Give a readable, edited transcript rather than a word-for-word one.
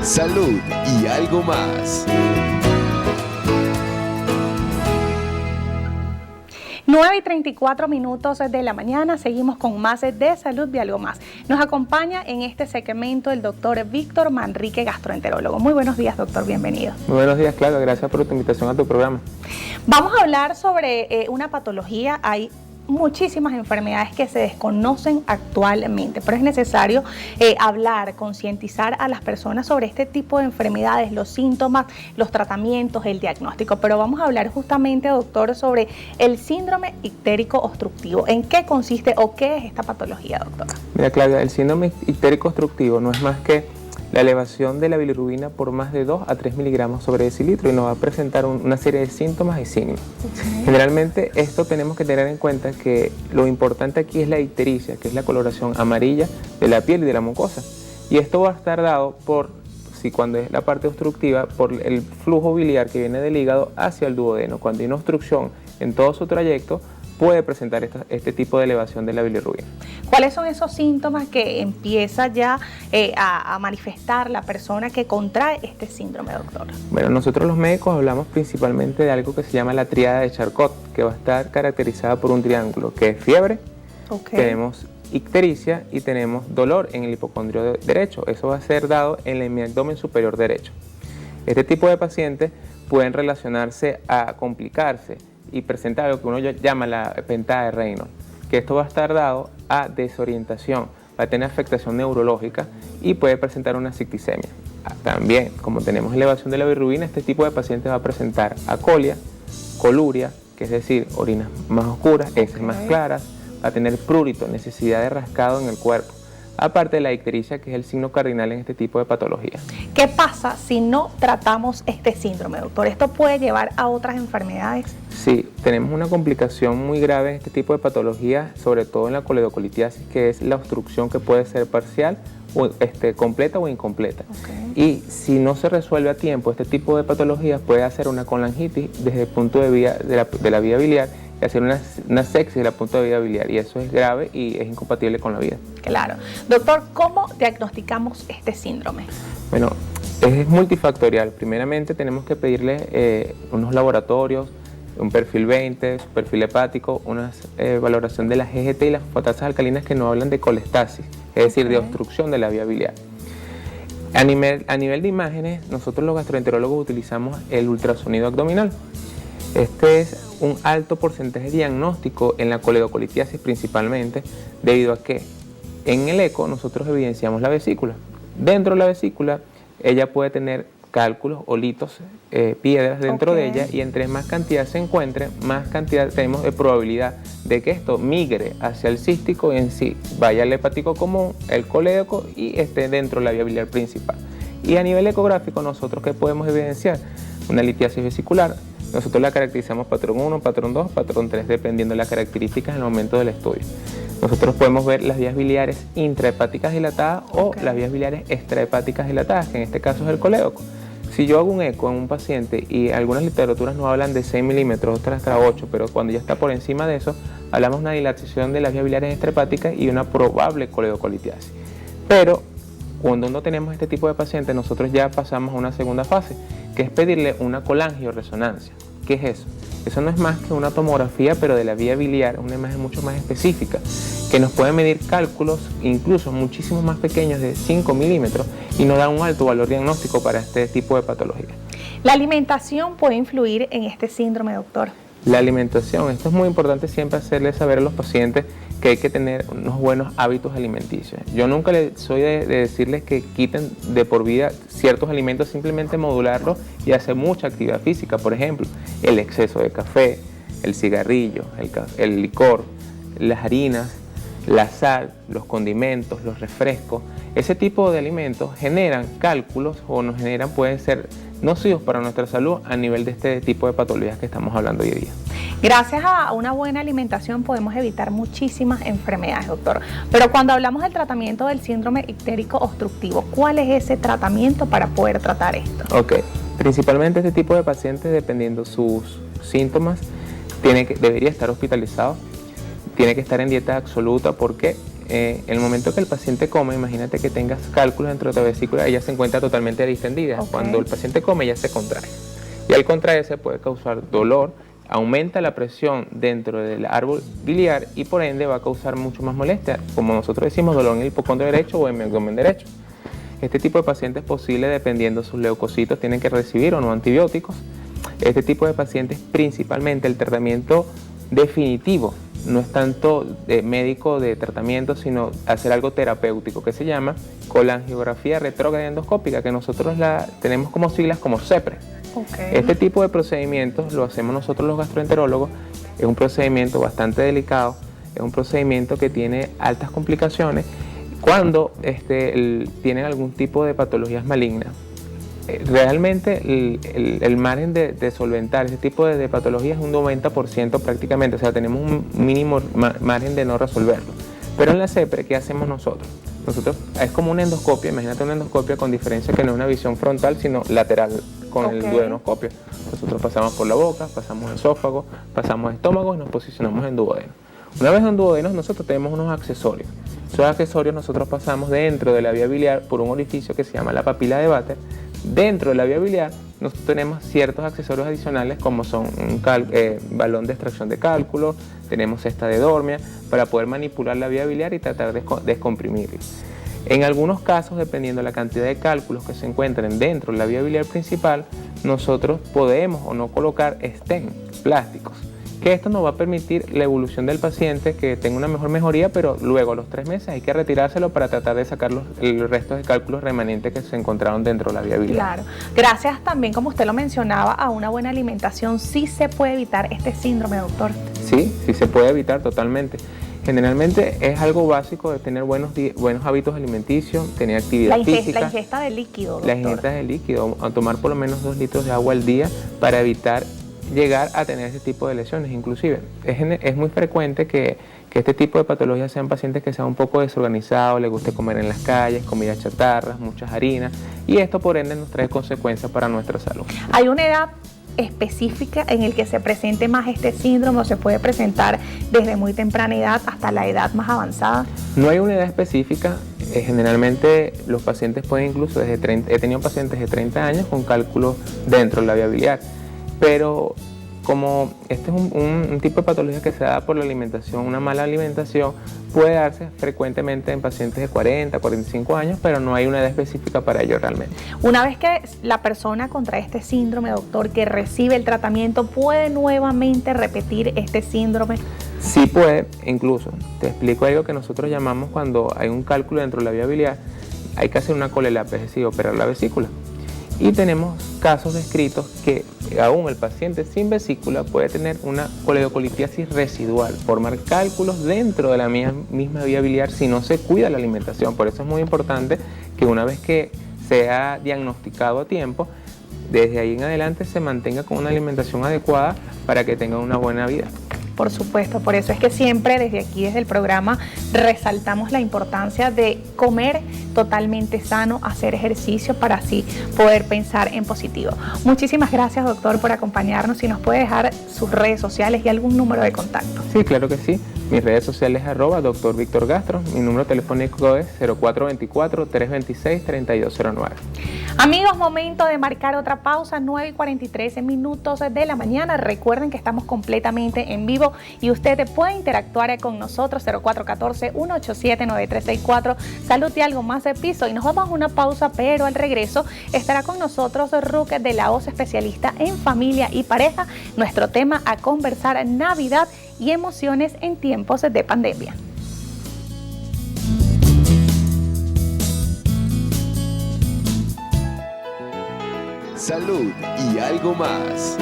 salud y algo más. 9:34 de la mañana, seguimos con más de salud y algo más. Nos acompaña en este segmento el doctor Víctor Manrique, gastroenterólogo. Muy buenos días, doctor, bienvenido. Muy buenos días, Claudia, gracias por tu invitación a tu programa. Vamos a hablar sobre una patología. Hay muchísimas enfermedades que se desconocen actualmente, pero es necesario hablar, concientizar a las personas sobre este tipo de enfermedades, los síntomas, los tratamientos, el diagnóstico. Pero vamos a hablar justamente, doctor, sobre el síndrome ictérico obstructivo. ¿En qué consiste o qué es esta patología, doctora? Mira, Claudia, el síndrome ictérico obstructivo no es más que la elevación de la bilirrubina por más de 2 a 3 miligramos sobre decilitro y nos va a presentar una serie de síntomas y signos. Generalmente esto tenemos que tener en cuenta que lo importante aquí es la ictericia, que es la coloración amarilla de la piel y de la mucosa. Y esto va a estar dado por, si cuando es la parte obstructiva, por el flujo biliar que viene del hígado hacia el duodeno. Cuando hay una obstrucción en todo su trayecto, puede presentar este tipo de elevación de la bilirrubina. ¿Cuáles son esos síntomas que empieza ya a manifestar la persona que contrae este síndrome, doctor? Bueno, nosotros los médicos hablamos principalmente de algo que se llama la tríada de Charcot, que va a estar caracterizada por un triángulo, que es fiebre, tenemos ictericia y tenemos dolor en el hipocondrio derecho. Eso va a ser dado en el abdomen superior derecho. Este tipo de pacientes pueden relacionarse a complicarse y presentar lo que uno llama la pentada de Raynaud, que esto va a estar dado a desorientación, va a tener afectación neurológica y puede presentar una septicemia. También, como tenemos elevación de la bilirrubina, este tipo de pacientes va a presentar acolia, coluria, que es decir, orinas más oscuras, heces más claras, va a tener prurito, necesidad de rascado en el cuerpo, aparte de la ictericia, que es el signo cardinal en este tipo de patología. ¿Qué pasa si no tratamos este síndrome, doctor? ¿Esto puede llevar a otras enfermedades? Sí, tenemos una complicación muy grave en este tipo de patologías, sobre todo en la coledocolitiasis, que es la obstrucción que puede ser parcial, o completa o incompleta. Y si no se resuelve a tiempo, este tipo de patologías puede hacer una colangitis desde el punto de vista de la vía biliar y hacer una sepsis de la punta de vía biliar, y eso es grave y es incompatible con la vida. Claro. Doctor, ¿cómo diagnosticamos este síndrome? Bueno, es multifactorial. Primeramente tenemos que pedirle unos laboratorios, un perfil 20, su perfil hepático, una valoración de la GGT y las fosfatasas alcalinas que nos hablan de colestasis, es decir, de obstrucción de la vía biliar. A nivel de imágenes, nosotros los gastroenterólogos utilizamos el ultrasonido abdominal. Este es un alto porcentaje diagnóstico en la coledocolitiasis principalmente, debido a que en el eco nosotros evidenciamos la vesícula. Dentro de la vesícula ella puede tener cálculos o litos, piedras dentro de ella, y entre más cantidad se encuentre, más cantidad tenemos de probabilidad de que esto migre hacia el cístico y en sí vaya al hepático común, el colédoco y esté dentro de la vía biliar principal. Y a nivel ecográfico, nosotros ¿qué podemos evidenciar? Una litiasis vesicular. Nosotros la caracterizamos patrón 1, patrón 2, patrón 3, dependiendo de las características en el momento del estudio. Nosotros podemos ver las vías biliares intrahepáticas dilatadas o las vías biliares extrahepáticas dilatadas, que en este caso es el colédoco. Si yo hago un eco en un paciente y algunas literaturas nos hablan de 6 milímetros, otras hasta 8, pero cuando ya está por encima de eso, hablamos de una dilatación de las vías biliares extrahepáticas y una probable coledocolitiasis. Pero cuando no tenemos este tipo de pacientes, nosotros ya pasamos a una segunda fase, que es pedirle una colangioresonancia. ¿Qué es eso? Eso no es más que una tomografía, pero de la vía biliar, una imagen mucho más específica, que nos puede medir cálculos incluso muchísimo más pequeños de 5 milímetros y nos da un alto valor diagnóstico para este tipo de patología. ¿La alimentación puede influir en este síndrome, doctor? La alimentación, esto es muy importante siempre hacerle saber a los pacientes que hay que tener unos buenos hábitos alimenticios. Yo nunca soy de decirles que quiten de por vida ciertos alimentos, simplemente modularlos y hacer mucha actividad física. Por ejemplo, el exceso de café, el cigarrillo, el licor, las harinas, la sal, los condimentos, los refrescos. Ese tipo de alimentos generan cálculos o pueden ser nocivos para nuestra salud a nivel de este tipo de patologías que estamos hablando hoy día. Gracias a una buena alimentación podemos evitar muchísimas enfermedades, doctor. Pero cuando hablamos del tratamiento del síndrome ictérico obstructivo, ¿cuál es ese tratamiento para poder tratar esto? Principalmente este tipo de pacientes, dependiendo sus síntomas, debería estar hospitalizado, tiene que estar en dieta absoluta porque el momento que el paciente come, imagínate que tengas cálculos dentro de la vesícula, ella se encuentra totalmente distendida. Okay. Cuando el paciente come, ella se contrae. Y al contraerse puede causar dolor, aumenta la presión dentro del árbol biliar y por ende va a causar mucho más molestia, como nosotros decimos, dolor en el hipocondrio derecho o en el abdomen derecho. Este tipo de pacientes es posible, dependiendo de sus leucocitos, tienen que recibir o no antibióticos. Este tipo de pacientes, principalmente el tratamiento definitivo, no es tanto médico de tratamiento, sino hacer algo terapéutico que se llama colangiografía retrógrada endoscópica, que nosotros la tenemos como siglas como CEPRE. Okay. Este tipo de procedimientos lo hacemos nosotros los gastroenterólogos, es un procedimiento bastante delicado, es un procedimiento que tiene altas complicaciones cuando tienen algún tipo de patologías malignas. Realmente el margen de solventar ese tipo de patologías es un 90% prácticamente, o sea, tenemos un mínimo margen de no resolverlo. Pero en la CEPRE, ¿qué hacemos nosotros? Nosotros es como una endoscopia, imagínate una endoscopia con diferencia que no es una visión frontal, sino lateral con el duodenoscopio. Nosotros pasamos por la boca, pasamos esófago, pasamos estómago y nos posicionamos en duodeno. Una vez en duodeno, nosotros tenemos unos accesorios. Esos accesorios nosotros pasamos dentro de la vía biliar por un orificio que se llama la papila de Vater. Dentro de la vía biliar nosotros tenemos ciertos accesorios adicionales como son un balón de extracción de cálculo, tenemos cesta de Dormia para poder manipular la vía biliar y tratar de descomprimirla. En algunos casos, dependiendo de la cantidad de cálculos que se encuentren dentro de la vía biliar principal, nosotros podemos o no colocar stents plásticos, que esto nos va a permitir la evolución del paciente, que tenga una mejor mejoría, pero luego a los 3 meses hay que retirárselo para tratar de sacar el resto de cálculos remanentes que se encontraron dentro de la vía biliar. Claro, gracias también, como usted lo mencionaba, a una buena alimentación, sí se puede evitar este síndrome, doctor. Sí, sí se puede evitar totalmente. Generalmente es algo básico de tener buenos hábitos alimenticios, tener actividad física. La ingesta de líquido, doctor. La ingesta de líquido, a tomar por lo menos 2 litros de agua al día para evitar llegar a tener ese tipo de lesiones. Inclusive es muy frecuente que este tipo de patologías sean pacientes que sean un poco desorganizados, les guste comer en las calles, comidas chatarras, muchas harinas, y esto por ende nos trae consecuencias para nuestra salud. ¿Hay una edad específica en el que se presente más este síndrome o se puede presentar desde muy temprana edad hasta la edad más avanzada? No hay una edad específica. Generalmente los pacientes pueden incluso he tenido pacientes de 30 años con cálculos dentro de la vía biliar, pero como este es un tipo de patología que se da por la alimentación, una mala alimentación, puede darse frecuentemente en pacientes de 40, 45 años, pero no hay una edad específica para ello realmente. Una vez que la persona contrae este síndrome, doctor, que recibe el tratamiento, ¿puede nuevamente repetir este síndrome? Sí puede, incluso. Te explico algo que nosotros llamamos cuando hay un cálculo dentro de la vía biliar, hay que hacer una colelapia, es decir, operar la vesícula. Y tenemos casos descritos que aún el paciente sin vesícula puede tener una coledocolitiasis residual, formar cálculos dentro de la misma vía biliar si no se cuida la alimentación. Por eso es muy importante que una vez que sea diagnosticado a tiempo, desde ahí en adelante se mantenga con una alimentación adecuada para que tenga una buena vida. Por supuesto, por eso es que siempre desde aquí, desde el programa, resaltamos la importancia de comer totalmente sano, hacer ejercicio para así poder pensar en positivo. Muchísimas gracias, doctor, por acompañarnos. Si nos puede dejar sus redes sociales y algún número de contacto. Sí, claro que sí. Mis redes sociales es @Dr. Víctor Gastro. Mi número telefónico es 0424-326-3209. Amigos, momento de marcar otra pausa, 9:43 minutos de la mañana. Recuerden que estamos completamente en vivo y usted puede interactuar con nosotros, 0414-187-9364. Salud y algo más de piso. Y nos vamos a una pausa, pero al regreso estará con nosotros Ruth de la OZ, especialista en familia y pareja. Nuestro tema a conversar: Navidad y emociones en tiempos de pandemia. Salud y algo más.